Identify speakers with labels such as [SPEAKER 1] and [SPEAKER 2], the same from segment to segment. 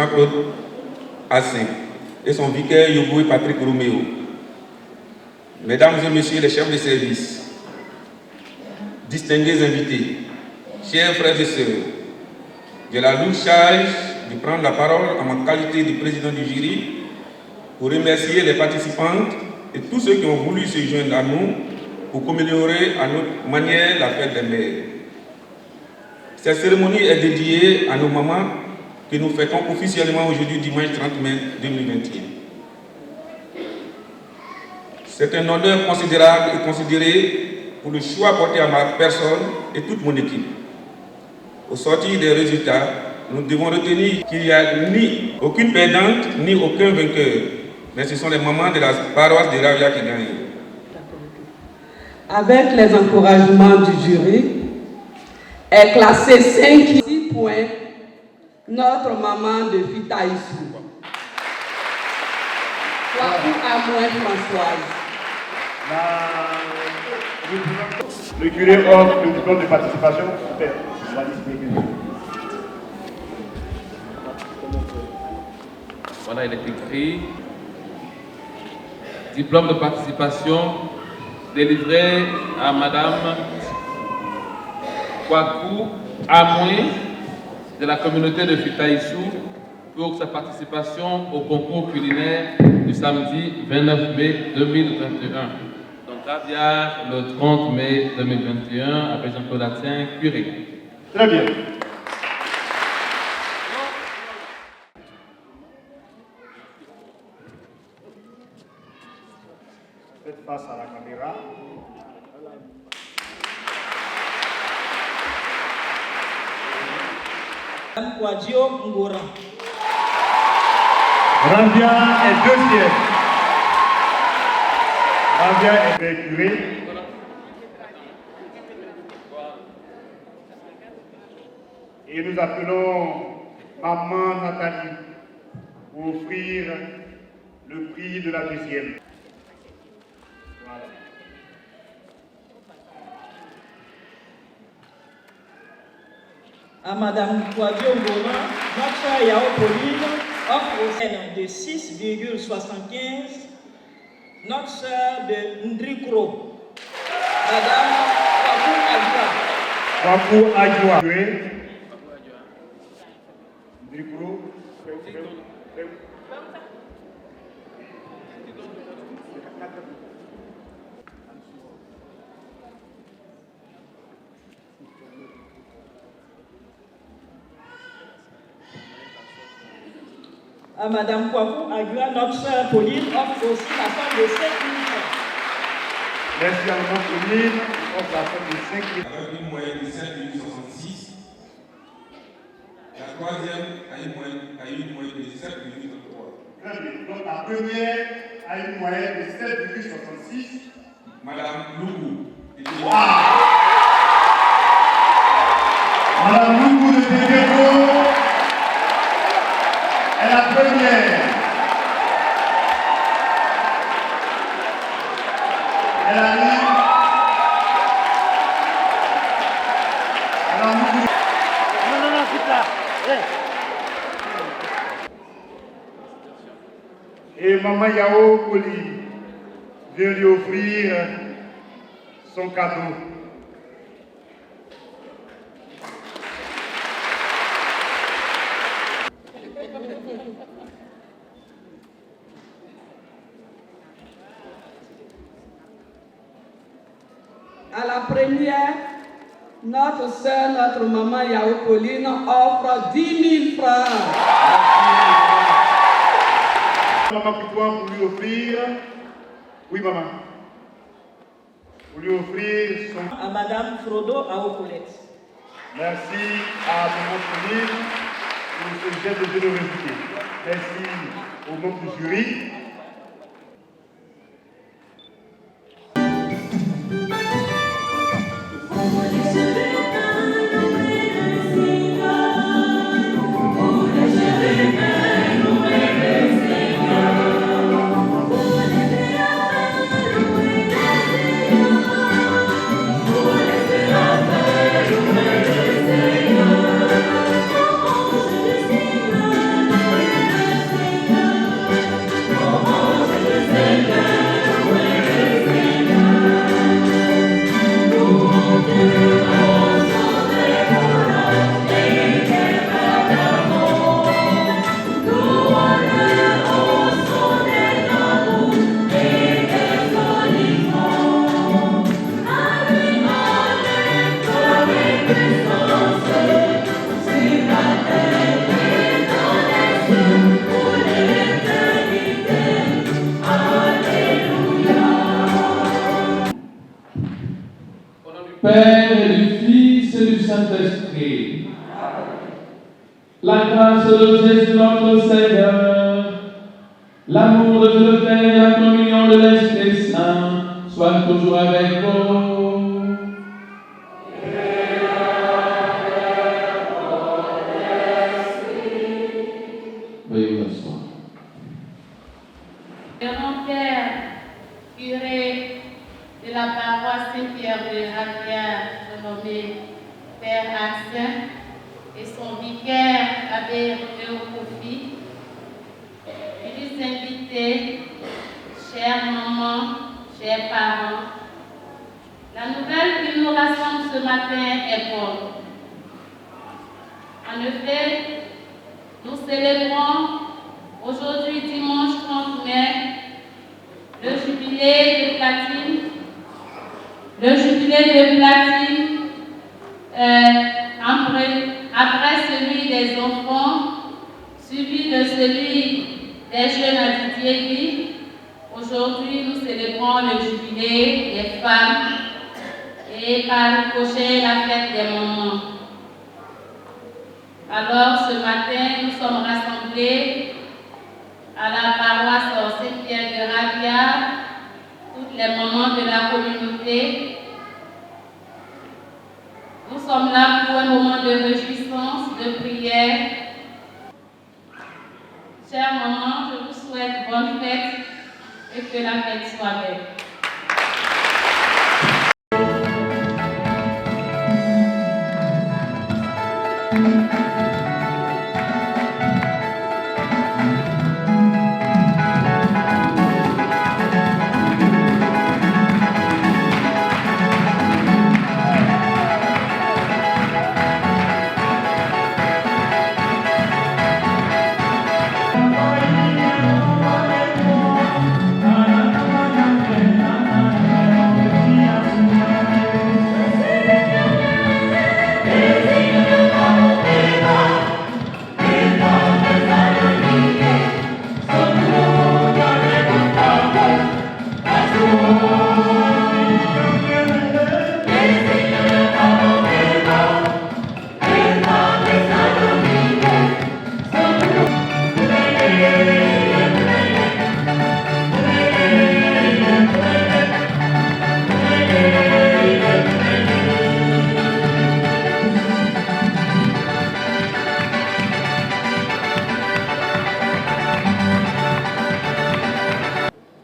[SPEAKER 1] Jean-Claude Assin et son vicaire Yoboué Patrick Roméo. Mesdames et messieurs les chefs de service, distingués invités, chers frères et sœurs, j'ai la lourde charge de prendre la parole en ma qualité de président du jury pour remercier les participantes et tous ceux qui ont voulu se joindre à nous pour commémorer à notre manière la fête des mères. Cette cérémonie est dédiée à nos mamans que nous fêtons officiellement aujourd'hui dimanche 30 mai 2021. C'est un honneur considérable et considéré pour le choix porté à ma personne et toute mon équipe. Au sortir des résultats, nous devons retenir qu'il n'y a ni aucune perdante ni aucun vainqueur, mais ce sont les mamans de la paroisse de Ravia qui gagnent.
[SPEAKER 2] Avec les encouragements du jury, est classé 5 points notre maman de Fitaïsou. Kwaku Amouen Françoise.
[SPEAKER 3] Le curé offre le diplôme de participation.
[SPEAKER 4] Voilà, il est écrit diplôme de participation délivré à Madame Kwaku Amouen de la communauté de Fitaïsou pour sa participation au concours culinaire du samedi 29 mai 2021. Donc, Ravia, le 30 mai 2021, avec Jean-Claude Assin, curé.
[SPEAKER 3] Très bien. Faites face à la caméra.
[SPEAKER 5] Kwadjo Ngora.
[SPEAKER 3] Ravia est deuxième. Ravia est curé. Et nous appelons Maman Nathalie pour offrir le prix de la deuxième. Voilà.
[SPEAKER 5] À Madame Kwadjo Ngora, notre Yao Pauline offre au scène de 6,75, notre sœur de Ndrikro, Madame Kwaku Adjoa.
[SPEAKER 3] Kwaku Adjoa. Ndrikro.
[SPEAKER 5] À Madame Kwaku Adjoa, notre sœur Pauline offre aussi la somme de 5 000 francs.
[SPEAKER 3] Merci à Madame Pauline, offre la somme de 5 000 francs.
[SPEAKER 1] Avec une moyenne de 7,66, la troisième a eu une moyenne de 7,83.
[SPEAKER 3] Très bien. Donc la première a une moyenne de 7,66.
[SPEAKER 1] Madame Lougou.
[SPEAKER 3] Wow. Madame Lougou de Téguéro est la première. Elle a mis. Madame Lougou. Non, c'est là. Et Maman Yao Poli vient lui offrir son cadeau.
[SPEAKER 2] À la première, notre sœur, notre maman Yao Pauline offre 10 000 francs.
[SPEAKER 3] Maman Poutoua pour lui offrir. Oui, maman. Pour lui offrir son.
[SPEAKER 5] À Madame Frodo Aokolette.
[SPEAKER 3] Merci à maman Pauline pour ce geste de générosité. Merci au nom du jury.
[SPEAKER 4] Père et du Fils et du Saint-Esprit. La grâce de Jésus notre Seigneur, l'amour de Dieu le Père et la communion de l'Esprit Saint soient toujours avec vous. Veuillez vous asseoir.
[SPEAKER 6] Mon père, curé de la paroisse Saint-Pierre de Ravia, renommé Père Ancien, et son vicaire, Abbé Kofi, les invités, chères mamans, chers parents, la nouvelle qui nous rassemble ce matin est bonne. En effet, nous célébrons aujourd'hui, dimanche 30 mai, le jubilé de platine. Le jubilé de platine, après celui des enfants, suivi de celui des jeunes à Didier. Aujourd'hui, nous célébrons le jubilé des femmes et par ricochet la fête des mamans. Alors, ce matin, nous sommes rassemblés à la paroisse Saint-Pierre de Ravia, toutes les mamans de la communauté. Nous sommes là pour un moment de réjouissance, de prière. Chères mamans, je vous souhaite bonne fête et que la fête soit belle.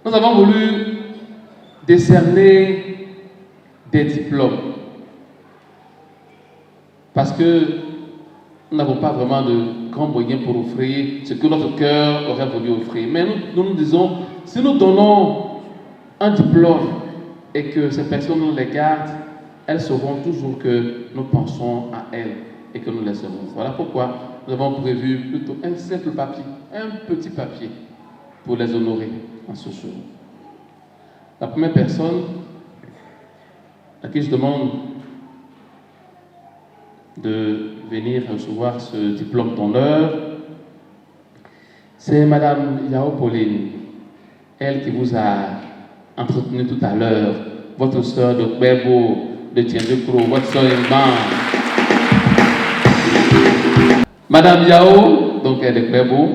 [SPEAKER 4] Nous avons voulu décerner des diplômes parce que nous n'avons pas vraiment de grands moyens pour offrir ce que notre cœur aurait voulu offrir. Mais nous disons, si nous donnons un diplôme et que ces personnes les gardent, elles sauront toujours que nous pensons à elles et que nous les aimons. Voilà pourquoi nous avons prévu plutôt un simple papier, un petit papier pour les honorer en ce jour. La première personne à qui je demande de venir recevoir ce diplôme d'honneur, c'est Madame Yao Pauline, elle qui vous a entretenu tout à l'heure, votre sœur de Bebo, de Tiendekro, votre sœur Imban. Madame Yao, donc elle est de Bebo,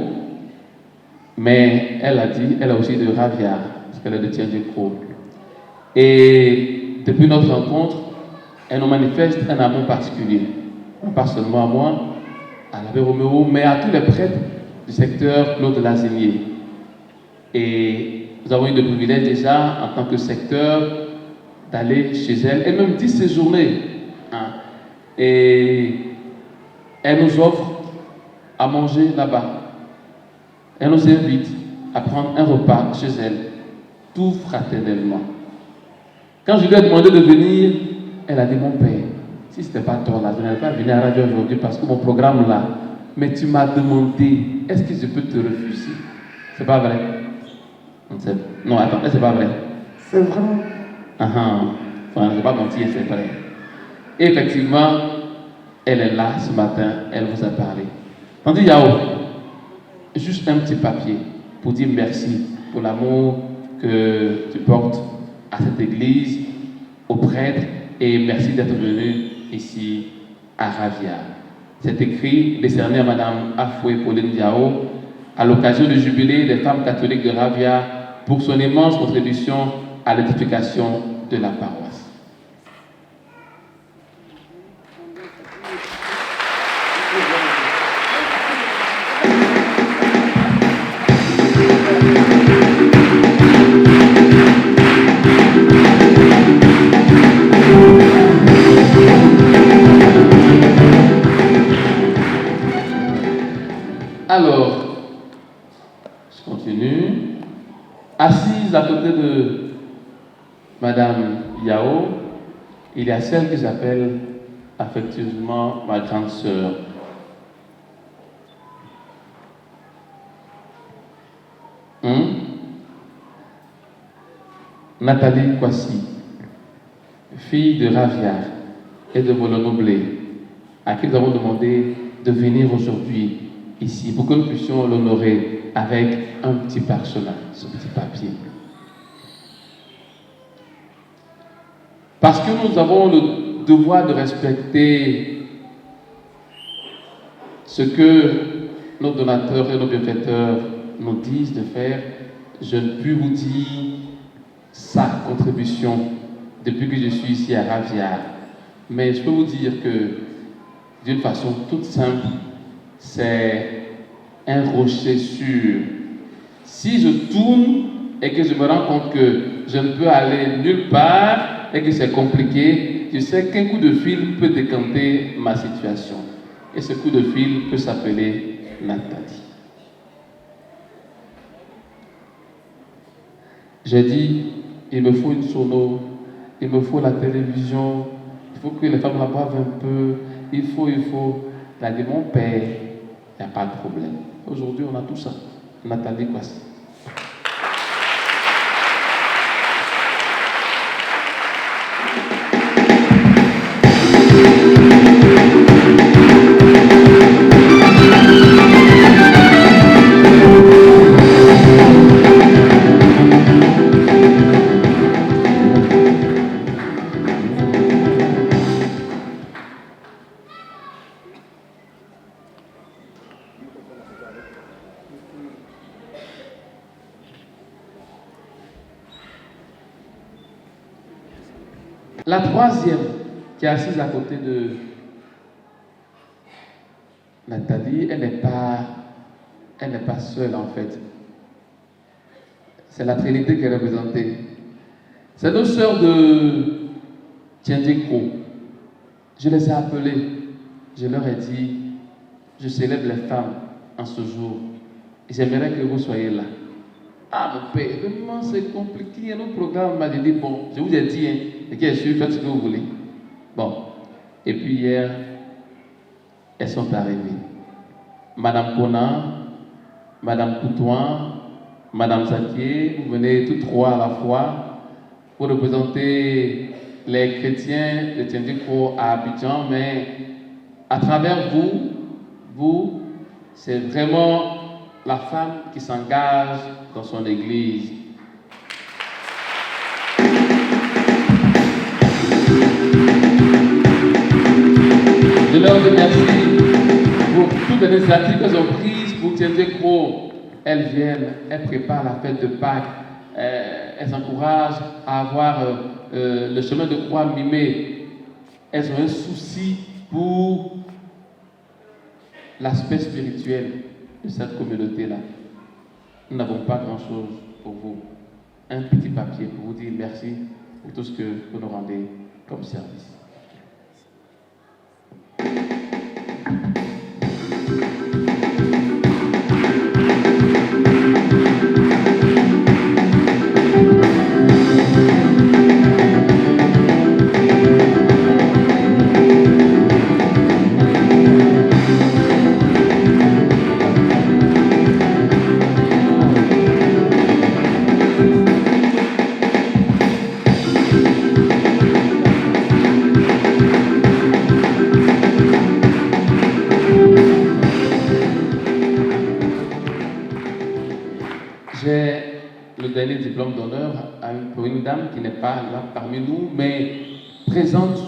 [SPEAKER 4] mais elle a dit, elle a aussi de Ravia, parce qu'elle est de Tiendekro. Et depuis notre rencontre, elle nous manifeste un amour particulier. Pas seulement à moi, à l'abbé Roméo, mais à tous les prêtres du secteur Claude Lazinier. Et nous avons eu le privilège déjà, en tant que secteur, d'aller chez elle, et même d'y séjourner. Et elle nous offre à manger là-bas. Elle nous invite à prendre un repas chez elle, tout fraternellement. Quand je lui ai demandé de venir, elle a dit, mon père, si ce n'était pas toi là, je n'allais pas venir à la radio aujourd'hui parce que mon programme là, mais tu m'as demandé, est-ce que je peux te refuser? C'est pas vrai? Non, attends, c'est pas vrai?
[SPEAKER 7] C'est vrai.
[SPEAKER 4] Enfin, je ne vais pas mentir, c'est vrai. Et effectivement, elle est là ce matin, elle vous a parlé. On dit, Yao, juste un petit papier pour dire merci pour l'amour que tu portes à cette église, aux prêtres et merci d'être venu ici à Ravia. Cet écrit décerné à Madame Afoué Pauline Diao à l'occasion du jubilé des femmes catholiques de Ravia pour son immense contribution à l'édification de la paroisse. Alors, je continue. Assise à côté de Madame Yao, il y a celle que j'appelle affectueusement ma grande sœur. Nathalie Kwasi, fille de Ravia et de Bolonoblé, à qui nous avons demandé de venir aujourd'hui ici pour que nous puissions l'honorer avec un petit parchemin, ce petit papier. Parce que nous avons le devoir de respecter ce que nos donateurs et nos bienfaiteurs nous disent de faire, je ne puis vous dire sa contribution depuis que je suis ici à Ravia. Mais je peux vous dire que d'une façon toute simple, c'est un rocher sûr. Si je tourne et que je me rends compte que je ne peux aller nulle part et que c'est compliqué, je sais qu'un coup de fil peut décanter ma situation. Et ce coup de fil peut s'appeler Nathalie. J'ai dit, il me faut une sono, il me faut la télévision, il faut que les femmes la boivent un peu, il faut. Elle a dit, mon père, il n'y a pas de problème. Aujourd'hui, on a tout ça. Nathalie Kwasi. La troisième, qui est assise à côté de Nathalie, elle n'est pas seule en fait. C'est la Trinité qui est représentée. C'est nos sœurs de Tiendikro. Je les ai appelées. Je leur ai dit, je célèbre les femmes en ce jour. Et j'aimerais que vous soyez là. Ah, mon père, vraiment c'est compliqué. Il y a nos programmes. J'ai dit, bon, je vous ai dit, hein, et que je suis, faites ce que vous voulez. Bon. Et puis hier, elles sont arrivées. Madame Kona, Madame Coutouin, Madame Zakier, vous venez tous trois à la fois pour représenter les chrétiens de Tiendikro à Abidjan, mais à travers vous, c'est vraiment la femme qui s'engage dans son église. Je leur remercie pour toutes les initiatives qu'elles ont prises pour Tiendikro. Elles viennent, elles préparent la fête de Pâques, elles encouragent à avoir le chemin de croix mimé. Elles ont un souci pour l'aspect spirituel de cette communauté-là. Nous n'avons pas grand-chose pour vous. Un petit papier pour vous dire merci pour tout ce que vous nous rendez comme service. Diplôme d'honneur pour une dame qui n'est pas là parmi nous, mais présente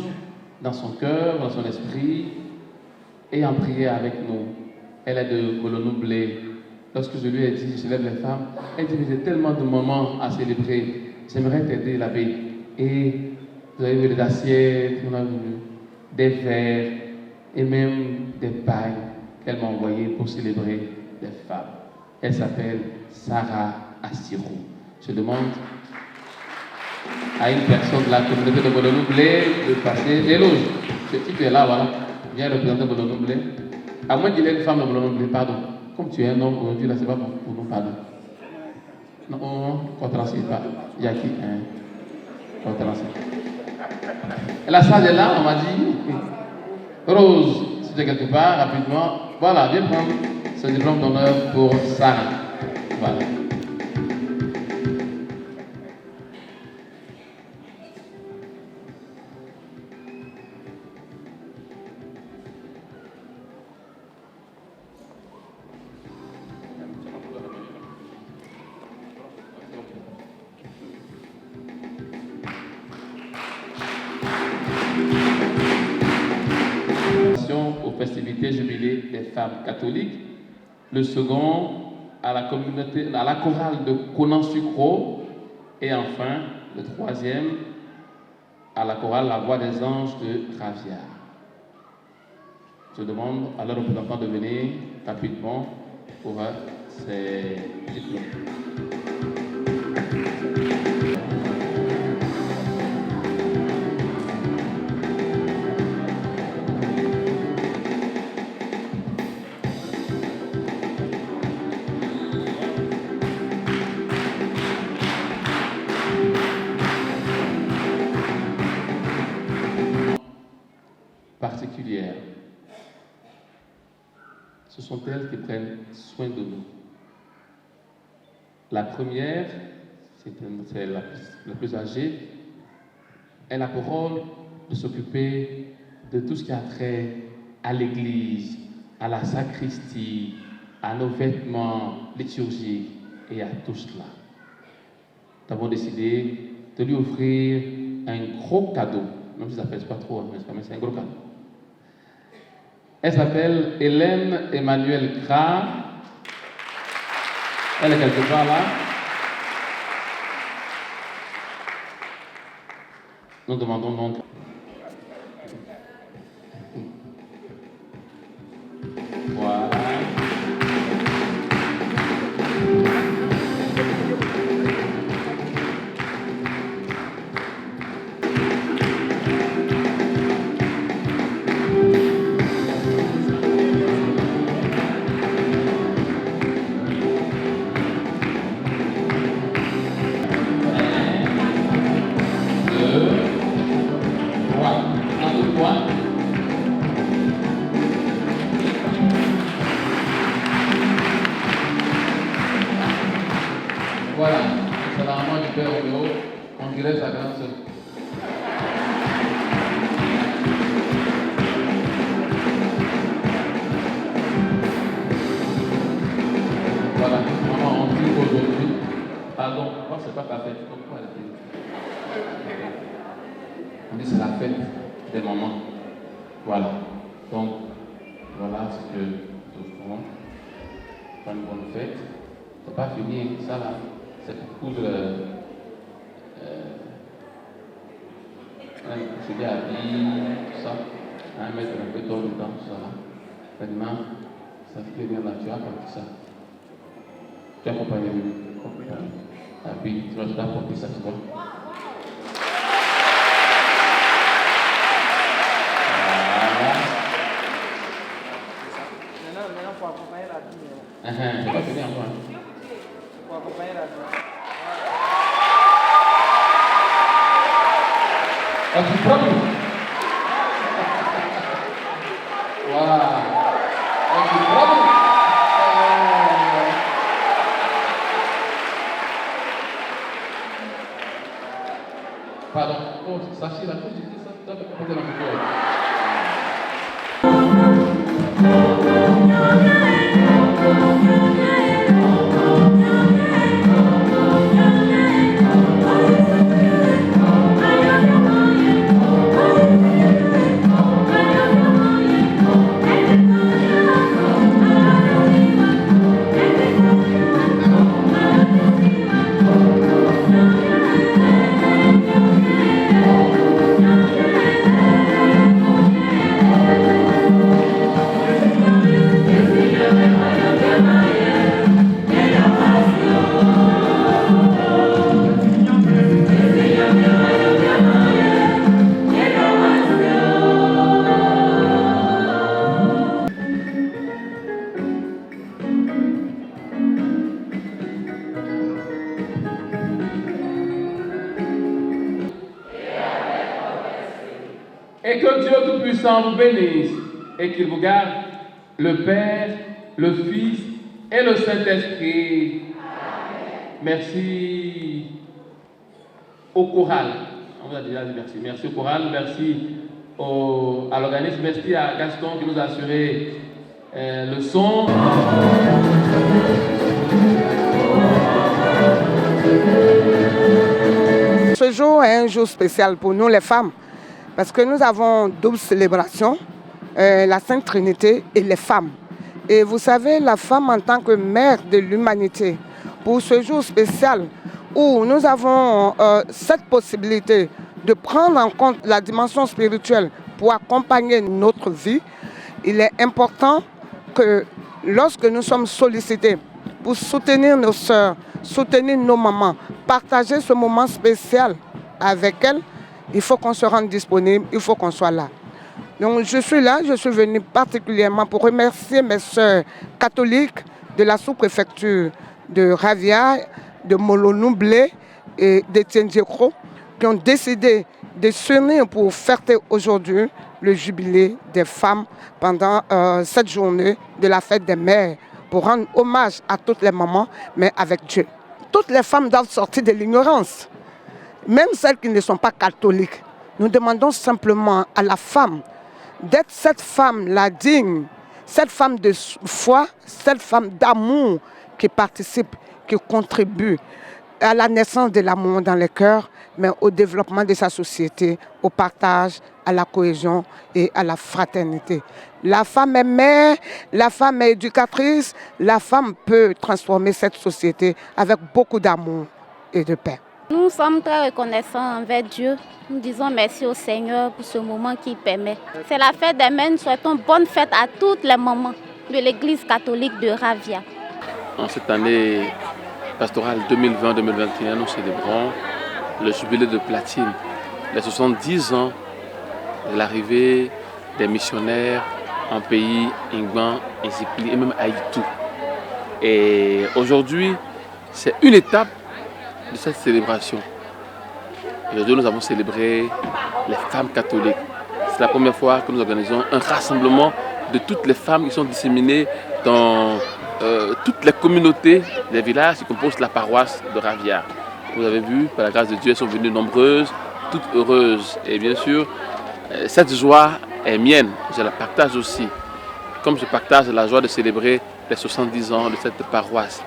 [SPEAKER 4] dans son cœur, dans son esprit, et en prière avec nous. Elle est de Bolonou-Blé. Lorsque je lui ai dit, je lève les femmes, elle dit, mais j'ai tellement de moments à célébrer, j'aimerais t'aider, l'abbé. Et vous avez vu des assiettes, on a vu des verres, et même des pailles qu'elle m'a envoyées pour célébrer les femmes. Elle s'appelle Sarah Assirou. Je demande à une personne de la communauté de Bolonou-Blé de passer l'éloge. Ce type est là, voilà. Viens représenter Bolonou-Blé. À moins qu'il ait une femme de Bolonou-Blé, pardon. Comme tu es un homme aujourd'hui, là, c'est pas bon pour nous, pardon. Non, on ne pas. Il y a qui Et la salle est là, on m'a dit. Rose, si tu es quelque part, rapidement. Voilà, viens prendre ce diplôme d'honneur pour Sarah. Voilà. Aux festivités jubilées des femmes catholiques, le second à la communauté, à la chorale de Conan-Sucro, et enfin le troisième à la chorale La Voix des Anges de Ravière. Je demande à leurs représentants de venir rapidement pour ces diplômes. Particulières. Ce sont elles qui prennent soin de nous. La première, c'est la plus âgée, elle a pour rôle de s'occuper de tout ce qui a trait à l'église, à la sacristie, à nos vêtements liturgiques et à tout cela. Nous avons décidé de lui offrir un gros cadeau, même si ça ne pèse pas trop, mais c'est un gros cadeau. Elle s'appelle Hélène Emmanuel Gras. Elle est quelque part là. Nous demandons donc. Voilà. Voilà, c'est la maman du père Roméo, on dirait sa grande sœur. Voilà, maman, on dit aujourd'hui, pardon, moi c'est pas ta fête, pourquoi elle est on dit c'est la fête des mamans. Voilà, donc voilà ce que nous offrons. Pas une bonne fête, c'est pas fini, ça là. C'est pour coudre un soulier à billes, tout ça, mettre un peu d'eau dedans, tout ça là. Maintenant, ça fait bien là, tu as apporté ça. Tu as accompagné la bille, tu as apporté ça, tu vois.
[SPEAKER 7] Maintenant, il faut accompagner la bille.
[SPEAKER 4] C'est pas fini encore.
[SPEAKER 7] Pour accompagner la bille.
[SPEAKER 4] Tu prends. Voilà. Tu prends. Pardon. Oh, Sachi, la chose, j'ai dit ça, tu as fait la photo.
[SPEAKER 8] Oh,
[SPEAKER 4] Et que Dieu Tout-Puissant vous bénisse et qu'il vous garde, le Père, le Fils et le Saint-Esprit. Merci au choral. On vous a déjà dit merci. Merci au choral, merci à l'organisme, merci à Gaston qui nous a assuré le son.
[SPEAKER 8] Ce jour est un jour spécial pour nous les femmes parce que nous avons double célébration, la Sainte Trinité et les femmes. Et vous savez, la femme en tant que mère de l'humanité, pour ce jour spécial où nous avons cette possibilité de prendre en compte la dimension spirituelle pour accompagner notre vie, il est important que lorsque nous sommes sollicités pour soutenir nos sœurs, soutenir nos mamans, partager ce moment spécial avec elles, il faut qu'on se rende disponible, il faut qu'on soit là. Donc je suis là, je suis venue particulièrement pour remercier mes sœurs catholiques de la sous-préfecture de Ravia, de Molonou-Blé et d'Étienne Diekro, qui ont décidé de s'unir pour fêter aujourd'hui le jubilé des femmes pendant cette journée de la fête des mères, pour rendre hommage à toutes les mamans, mais avec Dieu. Toutes les femmes doivent sortir de l'ignorance, même celles qui ne sont pas catholiques. Nous demandons simplement à la femme d'être cette femme-là digne, cette femme de foi, cette femme d'amour qui participe, qui contribue à la naissance de l'amour dans les cœurs, mais au développement de sa société, au partage, à la cohésion et à la fraternité. La femme est mère, la femme est éducatrice, la femme peut transformer cette société avec beaucoup d'amour et de paix.
[SPEAKER 9] Nous sommes très reconnaissants envers Dieu. Nous disons merci au Seigneur pour ce moment qu'il permet. C'est la fête des mères. Nous souhaitons bonne fête à toutes les mamans de l'Église catholique de Ravia.
[SPEAKER 4] En cette année pastorale 2020-2021, nous célébrons le jubilé de platine, les 70 ans de l'arrivée des missionnaires en pays Ingban, Nzipli et même Haïtou. Et aujourd'hui, c'est une étape de cette célébration. Aujourd'hui, nous avons célébré les femmes catholiques. C'est la première fois que nous organisons un rassemblement de toutes les femmes qui sont disséminées dans toutes les communautés des villages qui composent la paroisse de Ravia. Vous avez vu, par la grâce de Dieu, elles sont venues nombreuses, toutes heureuses. Et bien sûr, cette joie est mienne, je la partage aussi. Comme je partage la joie de célébrer les 70 ans de cette paroisse.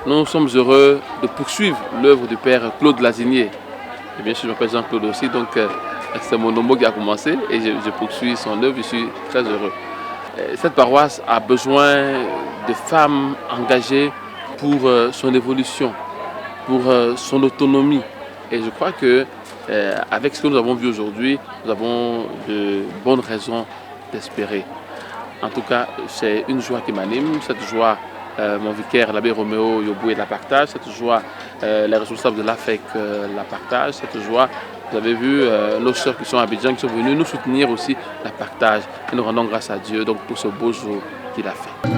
[SPEAKER 4] Nous sommes heureux de poursuivre l'œuvre du Père Claude Lazinier. Et bien sûr, je m'appelle Jean-Claude aussi, donc c'est mon homo qui a commencé et je poursuis son œuvre, je suis très heureux. Cette paroisse a besoin de femmes engagées pour son évolution, pour son autonomie. Et je crois que avec ce que nous avons vu aujourd'hui, nous avons de bonnes raisons d'espérer. En tout cas, c'est une joie qui m'anime, cette joie, mon vicaire, l'abbé Roméo Yoboué la partage, cette joie, les responsables de l'AFEC la partagent, cette joie, vous avez vu, nos sœurs qui sont à Abidjan, qui sont venues nous soutenir aussi, la partagent. Et nous rendons grâce à Dieu donc, pour ce beau jour qu'il a fait.